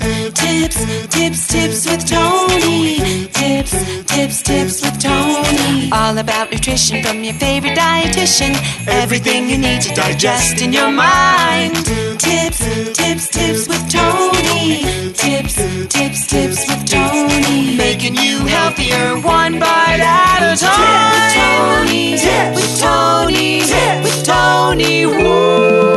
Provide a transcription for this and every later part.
Tips with Tony. Tips with Tony. All about nutrition from your favorite dietitian. Everything you need to digest in your mind. Tips with Tony. Tips with Tony. Making you healthier one bite at a time. With Tony. Woo.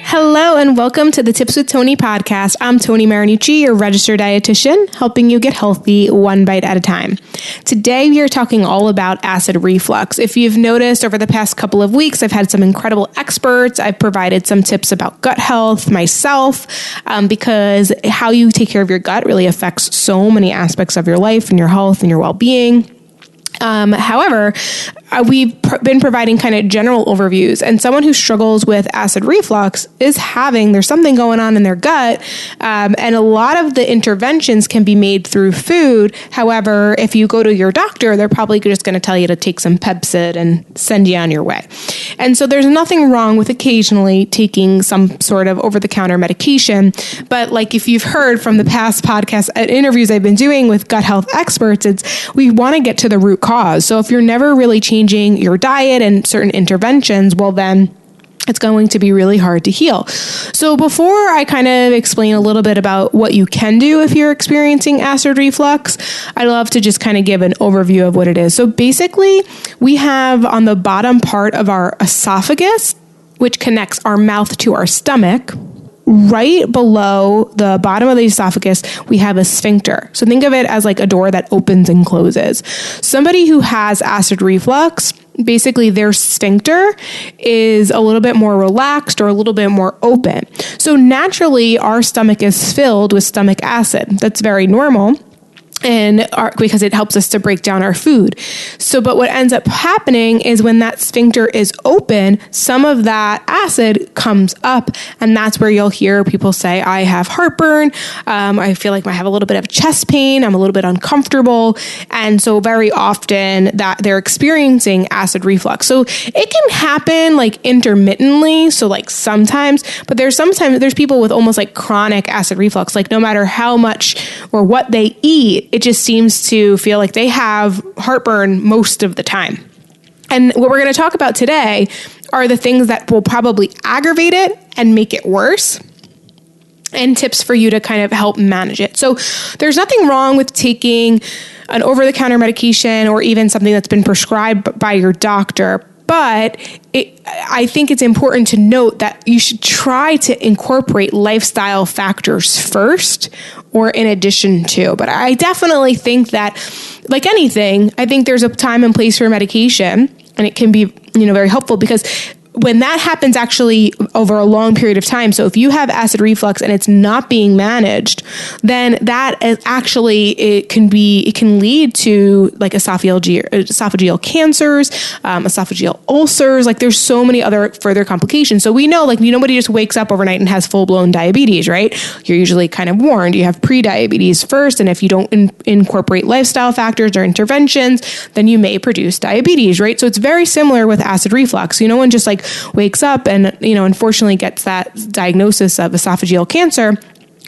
Hello and welcome to the Tips with Tony podcast. I'm Tony Marinucci, your registered dietitian, helping you get healthy one bite at a time. Today we are talking all about acid reflux. If you've noticed over the past couple of weeks, I've had some incredible experts. I've provided some tips about gut health myself, because how you take care of your gut really affects so many aspects of your life and your health and your well-being. However, we've been providing kind of general overviews, and someone who struggles with acid reflux there's something going on in their gut, and a lot of the interventions can be made through food. However, if you go to your doctor, they're probably just going to tell you to take some Pepcid and send you on your way. And so there's nothing wrong with occasionally taking some sort of over-the-counter medication, but like if you've heard from the past podcast interviews I've been doing with gut health experts, we want to get to the root cause. So if you're never really changing your diet and certain interventions, well then it's going to be really hard to heal. So before I kind of explain a little bit about what you can do if you're experiencing acid reflux, I'd love to just kind of give an overview of what it is. So basically, we have on the bottom part of our esophagus, which connects our mouth to our stomach, right below the bottom of the esophagus, we have a sphincter. So think of it as like a door that opens and closes. Somebody who has acid reflux, basically their sphincter is a little bit more relaxed or a little bit more open. So naturally, our stomach is filled with stomach acid. That's very normal. Because it helps us to break down our food. But what ends up happening is when that sphincter is open, some of that acid comes up, and that's where you'll hear people say, I have heartburn, I feel like I have a little bit of chest pain, I'm a little bit uncomfortable, and so very often that they're experiencing acid reflux. So it can happen like intermittently, so like sometimes, but there's people with almost like chronic acid reflux, like no matter how much or what they eat, it just seems to feel like they have heartburn most of the time. And what we're going to talk about today are the things that will probably aggravate it and make it worse, and tips for you to kind of help manage it. So there's nothing wrong with taking an over-the-counter medication or even something that's been prescribed by your doctor. But I think it's important to note that you should try to incorporate lifestyle factors first or in addition to. But I definitely think that, like anything, I think there's a time and place for medication, and it can be, very helpful because when that happens actually over a long period of time, so if you have acid reflux and it's not being managed, then that is actually, it can lead to like esophageal cancers, esophageal ulcers, like there's so many other further complications. So we know like nobody just wakes up overnight and has full-blown diabetes, right? You're usually kind of warned. You have pre-diabetes first, and if you don't incorporate lifestyle factors or interventions, then you may produce diabetes, right? So it's very similar with acid reflux. No one just like wakes up and, unfortunately gets that diagnosis of esophageal cancer.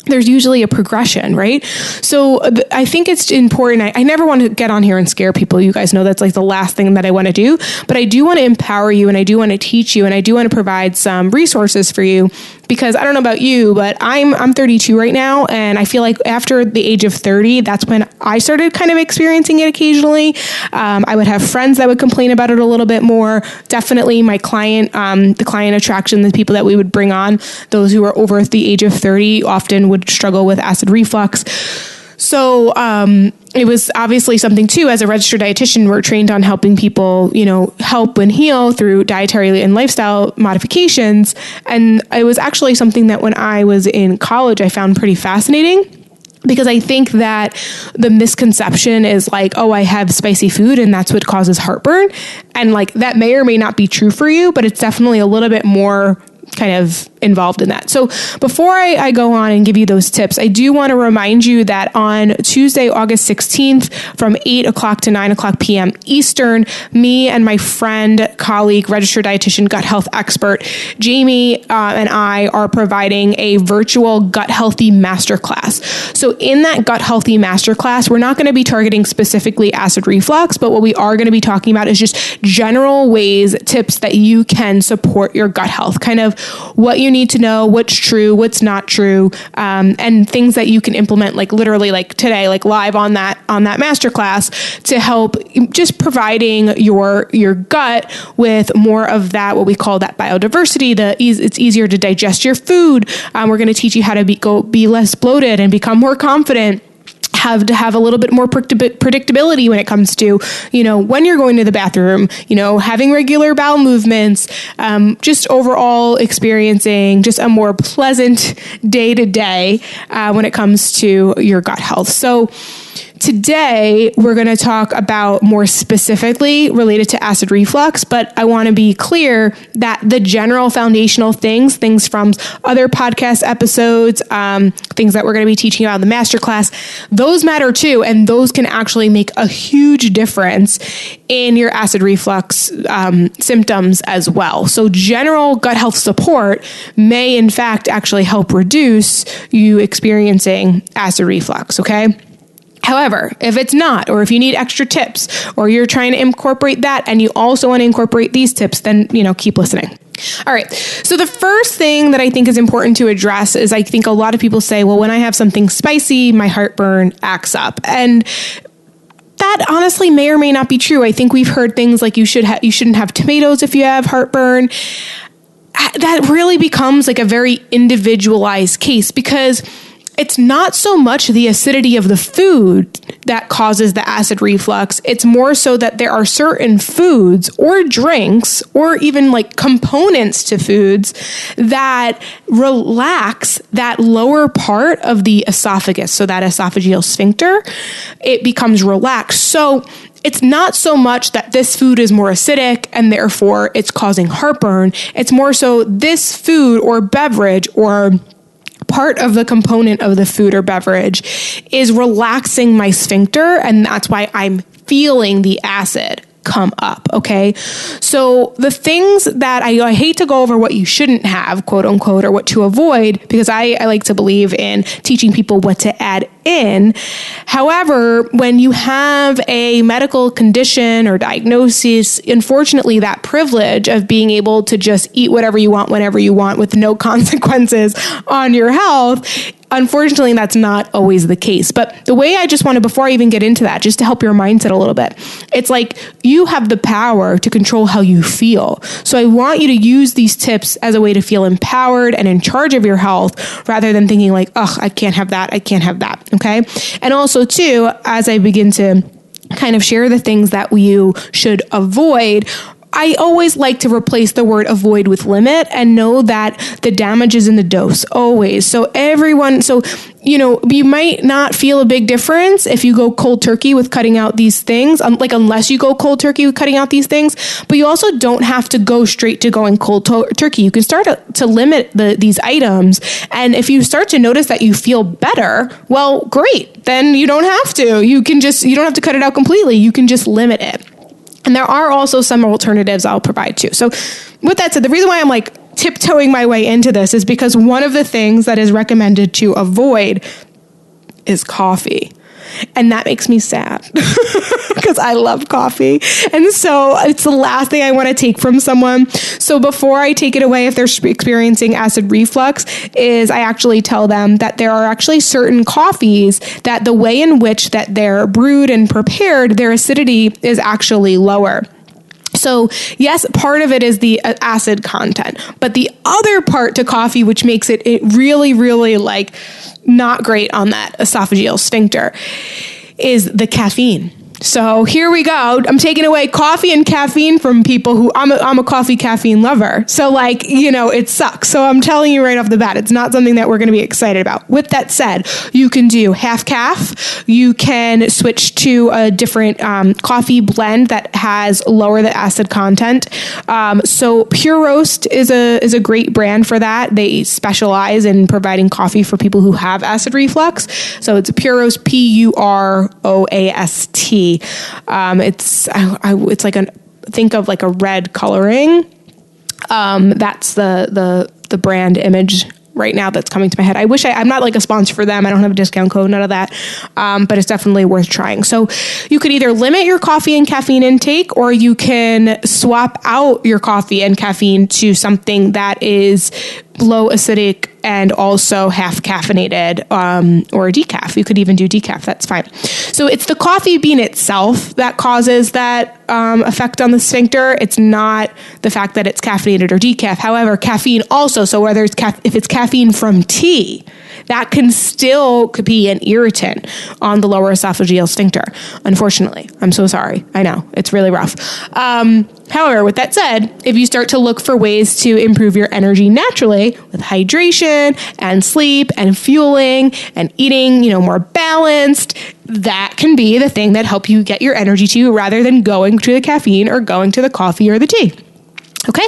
There's usually a progression, right? So I think it's important. I never want to get on here and scare people. You guys know that's like the last thing that I want to do, but I do want to empower you, and I do want to teach you, and I do want to provide some resources for you, because I don't know about you, but I'm 32 right now, and I feel like after the age of 30, that's when I started kind of experiencing it occasionally. I would have friends that would complain about it a little bit more. Definitely my the client attraction, the people that we would bring on, those who are over the age of 30 often would struggle with acid reflux. So it was obviously something too, as a registered dietitian, we're trained on helping people, help and heal through dietary and lifestyle modifications. And it was actually something that when I was in college, I found pretty fascinating. Because I think that the misconception is like, oh, I have spicy food and that's what causes heartburn. And like that may or may not be true for you, but it's definitely a little bit more kind of involved in that. So before I go on and give you those tips, I do want to remind you that on Tuesday, August 16th from 8 o'clock to 9 o'clock p.m. Eastern, me and my friend, colleague, registered dietitian, gut health expert, Jamie, and I are providing a virtual gut healthy masterclass. So in that gut healthy masterclass, we're not going to be targeting specifically acid reflux, but what we are going to be talking about is just general ways, tips that you can support your gut health, kind of what you need to know, what's true, what's not true, and things that you can implement, like literally like today, like live on that masterclass, to help just providing your gut with more of that, what we call that biodiversity. It's easier to digest your food. We're going to teach you how to be less bloated and become more confident. Have a little bit more predictability when it comes to, when you're going to the bathroom, having regular bowel movements, just overall experiencing just a more pleasant day to day when it comes to your gut health. So today, we're going to talk about more specifically related to acid reflux, but I want to be clear that the general foundational things from other podcast episodes, things that we're going to be teaching about in the masterclass, those matter too, and those can actually make a huge difference in your acid reflux symptoms as well. So general gut health support may in fact actually help reduce you experiencing acid reflux, okay? However, if it's not, or if you need extra tips, or you're trying to incorporate that and you also want to incorporate these tips, then, keep listening. All right. So the first thing that I think is important to address is I think a lot of people say, well, when I have something spicy, my heartburn acts up. And that honestly may or may not be true. I think we've heard things like you shouldn't have tomatoes if you have heartburn. That really becomes like a very individualized case, because it's not so much the acidity of the food that causes the acid reflux. It's more so that there are certain foods or drinks or even like components to foods that relax that lower part of the esophagus. So that esophageal sphincter, it becomes relaxed. So it's not so much that this food is more acidic and therefore it's causing heartburn. It's more so this food or beverage or part of the component of the food or beverage is relaxing my sphincter, and that's why I'm feeling the acid come up, okay? So the things that I hate to go over what you shouldn't have, quote unquote, or what to avoid, because I like to believe in teaching people what to add in. However, when you have a medical condition or diagnosis, unfortunately, that privilege of being able to just eat whatever you want, whenever you want, with no consequences on your health, unfortunately, that's not always the case. But the way I just want to, before I even get into that, just to help your mindset a little bit, it's like you have the power to control how you feel. So I want you to use these tips as a way to feel empowered and in charge of your health, rather than thinking like, oh, I can't have that. I can't have that. Okay. And also too, as I begin to kind of share the things that you should avoid, I always like to replace the word avoid with limit and know that the damage is in the dose, always. So you might not feel a big difference if you go cold turkey with cutting out these things, unless you go cold turkey with cutting out these things, but you also don't have to go straight to going cold turkey. You can start to limit these items. And if you start to notice that you feel better, well, great. Then you don't have to. You don't have to cut it out completely. You can just limit it. And there are also some alternatives I'll provide too. So with that said, the reason why I'm like tiptoeing my way into this is because one of the things that is recommended to avoid is coffee. And that makes me sad because I love coffee. And so it's the last thing I want to take from someone. So before I take it away, if they're experiencing acid reflux, is I actually tell them that there are actually certain coffees that the way in which that they're brewed and prepared, their acidity is actually lower. So yes, part of it is the acid content, but the other part to coffee, which makes it really, really like not great on that esophageal sphincter, is the caffeine. So here we go. I'm taking away coffee and caffeine from people who I'm a coffee caffeine lover. So like, it sucks. So I'm telling you right off the bat, it's not something that we're going to be excited about. With that said, you can do half calf. You can switch to a different coffee blend that has lower the acid content. So Pure Roast is a great brand for that. They specialize in providing coffee for people who have acid reflux. So it's Pure Roast, PUROAST. It's like think of like a red coloring. That's the brand image right now that's coming to my head. I'm not like a sponsor for them. I don't have a discount code, none of that. But it's definitely worth trying. So you could either limit your coffee and caffeine intake, or you can swap out your coffee and caffeine to something that is low acidic and also half caffeinated, or decaf. You could even do decaf. That's fine. So it's the coffee bean itself that causes that effect on the sphincter. It's not the fact that it's caffeinated or decaf. However, caffeine also, so whether if it's caffeine from tea, that could be an irritant on the lower esophageal sphincter. Unfortunately, I'm so sorry. I know it's really rough. However, with that said, if you start to look for ways to improve your energy naturally with hydration and sleep and fueling and eating, more balanced, that can be the thing that help you get your energy to you rather than going to the caffeine or going to the coffee or the tea. Okay.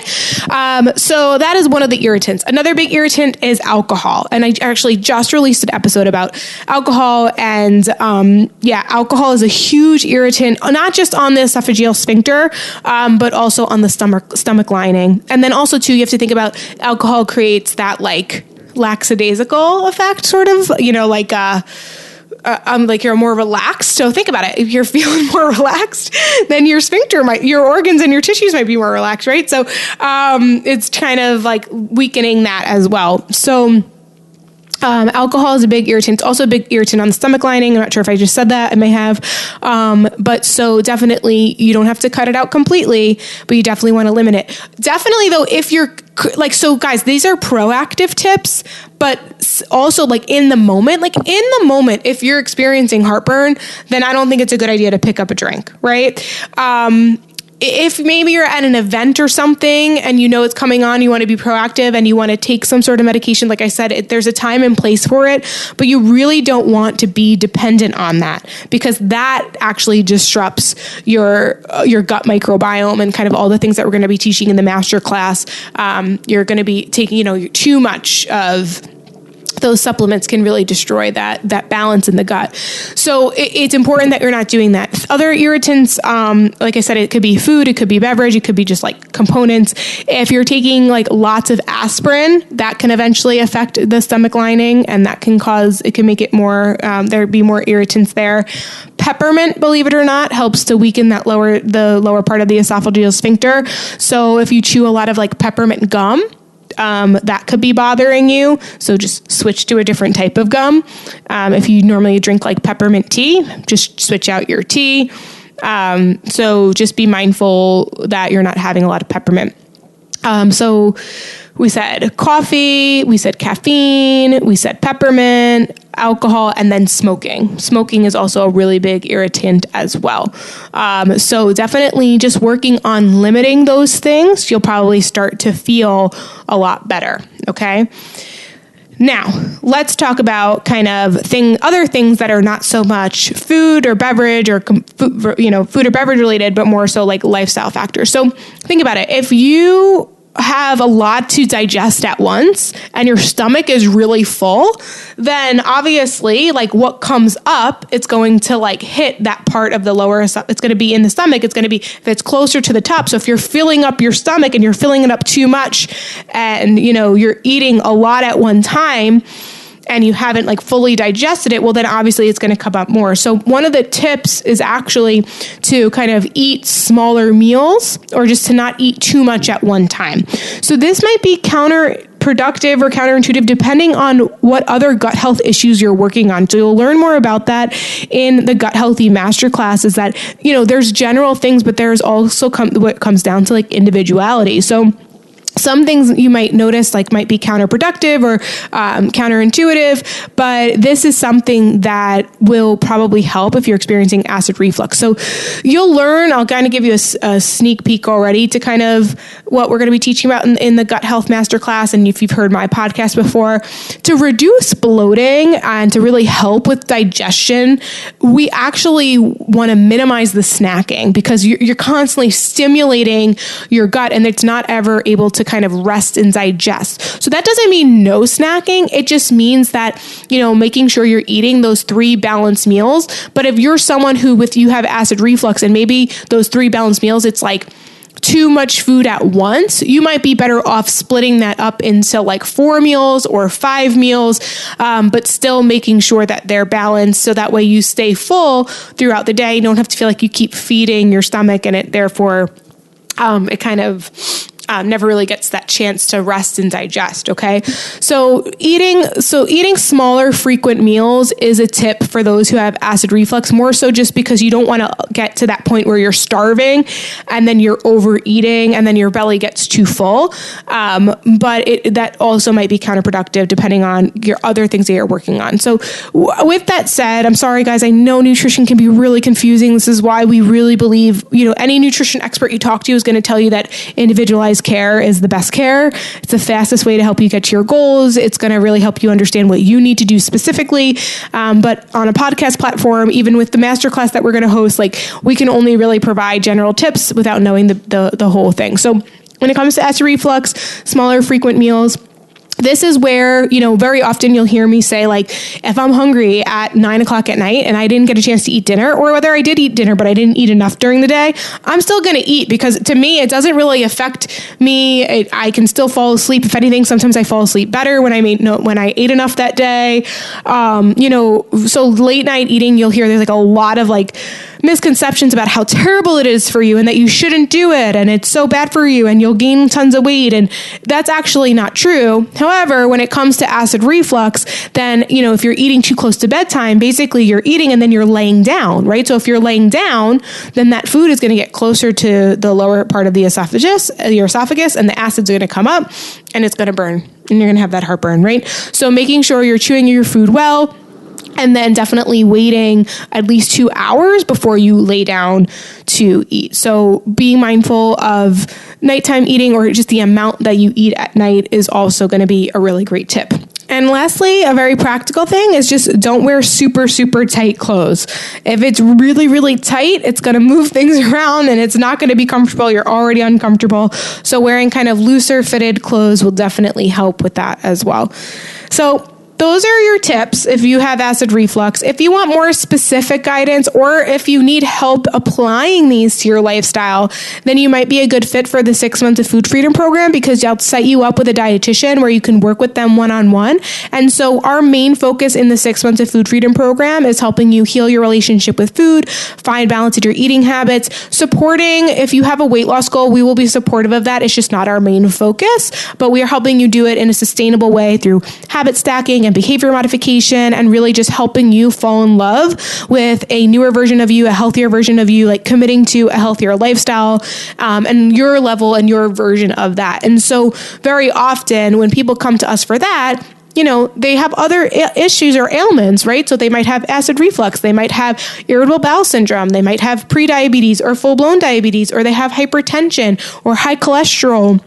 So that is one of the irritants. Another big irritant is alcohol. And I actually just released an episode about alcohol, and alcohol is a huge irritant, not just on the esophageal sphincter, but also on the stomach lining. And then also too, you have to think about alcohol creates that like lackadaisical effect, sort of, like you're more relaxed. So think about it. If you're feeling more relaxed, then your your organs and your tissues might be more relaxed, right? So it's kind of like weakening that as well. So alcohol is a big irritant. It's also a big irritant on the stomach lining. I'm not sure if I just said that. I may have. But so definitely you don't have to cut it out completely, but you definitely want to limit it. Definitely though, if you're so guys, these are proactive tips, but also in the moment, if you're experiencing heartburn, then I don't think it's a good idea to pick up a drink, right? If maybe you're at an event or something and it's coming on, you want to be proactive and you want to take some sort of medication. Like I said, there's a time and place for it, but you really don't want to be dependent on that, because that actually disrupts your gut microbiome and kind of all the things that we're going to be teaching in the master class. You're going to be taking, too much of those supplements can really destroy that balance in the gut. So it's important that you're not doing that. Other irritants, like I said, it could be food, it could be beverage, it could be just components. If you're taking lots of aspirin, that can eventually affect the stomach lining, and that can make it more, there'd be more irritants there. Peppermint, believe it or not, helps to weaken the lower part of the esophageal sphincter. So if you chew a lot of peppermint gum, that could be bothering you. So just switch to a different type of gum. If you normally drink peppermint tea, just switch out your tea. So just be mindful that you're not having a lot of peppermint. So we said coffee, we said caffeine, we said peppermint, alcohol, and then smoking. Smoking is also a really big irritant as well. So definitely just working on limiting those things, you'll probably start to feel a lot better. Okay. Now, let's talk about kind of other things that are not so much food or beverage or food or beverage related, but more so lifestyle factors. So think about it. If you have a lot to digest at once and your stomach is really full, then obviously what comes up, it's going to hit that part of the lower, it's going to be in the stomach. It's going to be, if it's closer to the top. So if you're filling up your stomach and you're filling it up too much and you're eating a lot at one time and you haven't fully digested it, well, then obviously it's going to come up more. So one of the tips is actually to kind of eat smaller meals, or just to not eat too much at one time. So this might be counterproductive or counterintuitive depending on what other gut health issues you're working on. So you'll learn more about that in the Gut Healthy Masterclass, is that, there's general things, but there's also what comes down to individuality. So Some things you might notice might be counterproductive or counterintuitive, but this is something that will probably help if you're experiencing acid reflux. So you'll learn, I'll kind of give you a sneak peek already to kind of what we're going to be teaching about in the Gut Health Masterclass. And if you've heard my podcast before, to reduce bloating and to really help with digestion, we actually want to minimize the snacking because you're constantly stimulating your gut and it's not ever able to kind of rest and digest. So that doesn't mean no snacking. It just means that, making sure you're eating those 3 balanced meals. But if you're someone who you have acid reflux and maybe those 3 balanced meals, it's like too much food at once, you might be better off splitting that up into 4 meals or 5 meals, but still making sure that they're balanced so that way you stay full throughout the day. You don't have to feel like you keep feeding your stomach and it therefore it kind of never really gets that chance to rest and digest. Okay. So eating smaller frequent meals is a tip for those who have acid reflux, more so just because you don't want to get to that point where you're starving and then you're overeating and then your belly gets too full. But that also might be counterproductive depending on your other things that you're working on. So with that said, I'm sorry guys, I know nutrition can be really confusing. This is why we really believe, any nutrition expert you talk to is going to tell you that individualized care is the best care. It's the fastest way to help you get to your goals. It's going to really help you understand what you need to do specifically. But on a podcast platform, even with the masterclass that we're going to host, we can only really provide general tips without knowing the whole thing. So when it comes to acid reflux, smaller frequent meals, this is where, very often you'll hear me say, if I'm hungry at 9:00 at night and I didn't get a chance to eat dinner, or whether I did eat dinner, but I didn't eat enough during the day, I'm still going to eat because to me, it doesn't really affect me. I can still fall asleep. If anything, sometimes I fall asleep better when I ate enough that day. So late night eating, you'll hear there's a lot of misconceptions about how terrible it is for you and that you shouldn't do it and it's so bad for you and you'll gain tons of weight. And that's actually not true. However, when it comes to acid reflux, then, if you're eating too close to bedtime, basically you're eating and then you're laying down, right? So if you're laying down, then that food is going to get closer to the lower part of your esophagus, and the acid's going to come up and it's going to burn and you're going to have that heartburn, right? So making sure you're chewing your food well, and then definitely waiting at least 2 hours before you lay down to eat. So being mindful of nighttime eating or just the amount that you eat at night is also going to be a really great tip. And lastly, a very practical thing is just don't wear super, super tight clothes. If it's really, really tight, it's going to move things around and it's not going to be comfortable. You're already uncomfortable. So wearing kind of looser fitted clothes will definitely help with that as well. So those are your tips if you have acid reflux. If you want more specific guidance or if you need help applying these to your lifestyle, then you might be a good fit for the 6 months of Food Freedom program because I'll set you up with a dietitian where you can work with them one-on-one. And so our main focus in the 6 months of Food Freedom program is helping you heal your relationship with food, find balance in your eating habits, supporting, if you have a weight loss goal, we will be supportive of that. It's just not our main focus, but we are helping you do it in a sustainable way through habit stacking and behavior modification and really just helping you fall in love with a newer version of you, a healthier version of you, committing to a healthier lifestyle and your level and your version of that. And so very often when people come to us for that, they have other issues or ailments, right? So they might have acid reflux, they might have irritable bowel syndrome, they might have prediabetes or full-blown diabetes, or they have hypertension or high cholesterol,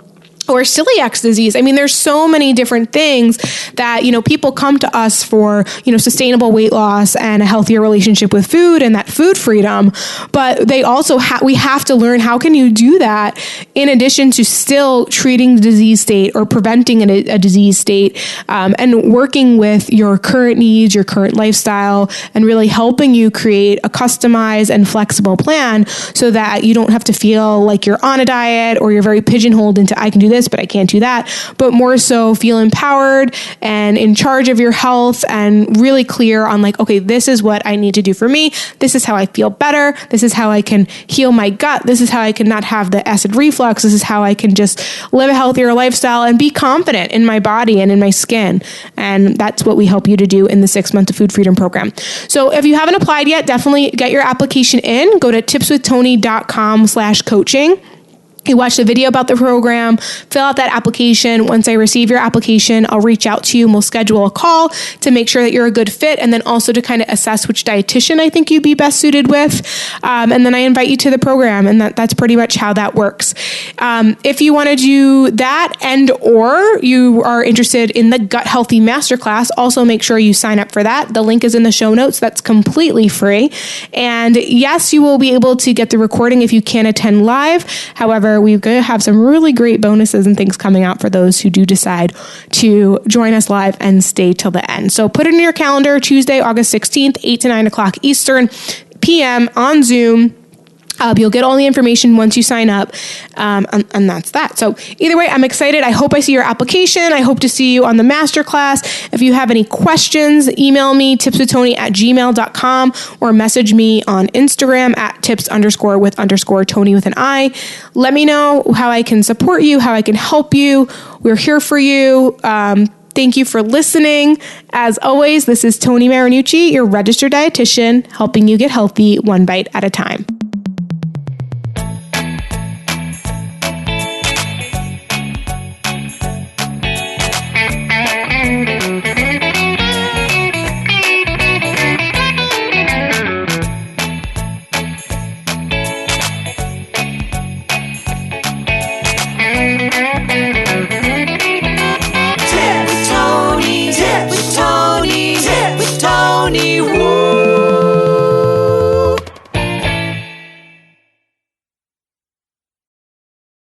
or celiac disease. I mean, there's so many different things that, people come to us for, sustainable weight loss and a healthier relationship with food and that food freedom. But they also we have to learn how can you do that in addition to still treating the disease state or preventing a disease state and working with your current needs, your current lifestyle, and really helping you create a customized and flexible plan so that you don't have to feel like you're on a diet or you're very pigeonholed into I can do this, but I can't do that, but more so feel empowered and in charge of your health and really clear on okay, this is what I need to do for me. This is how I feel better. This is how I can heal my gut. This is how I can not have the acid reflux. This is how I can just live a healthier lifestyle and be confident in my body and in my skin. And that's what we help you to do in the 6 months of Food Freedom program. So if you haven't applied yet, definitely get your application in. Go to tipswithtony.com/coaching. You watch the video about the program, fill out that application. Once I receive your application, I'll reach out to you and we'll schedule a call to make sure that you're a good fit, and then also to kind of assess which dietitian I think you'd be best suited with. And then I invite you to the program, and that's pretty much how that works. If you want to do that and or you are interested in the Gut Healthy Masterclass, also make sure you sign up for that. The link is in the show notes. That's completely free. And yes, you will be able to get the recording if you can't attend live. However, we're going to have some really great bonuses and things coming out for those who do decide to join us live and stay till the end. So put it in your calendar, Tuesday, August 16th, 8 to 9 o'clock Eastern PM on Zoom. You'll get all the information once you sign up, and that's that. So either way, I'm excited. I hope I see your application. I hope to see you on the masterclass. If you have any questions, email me, tipswithtony@gmail.com, or message me on Instagram at tips_with_Tony with an I. Let me know how I can support you, how I can help you. We're here for you. Thank you for listening. As always, this is Tony Marinucci, your registered dietitian, helping you get healthy one bite at a time.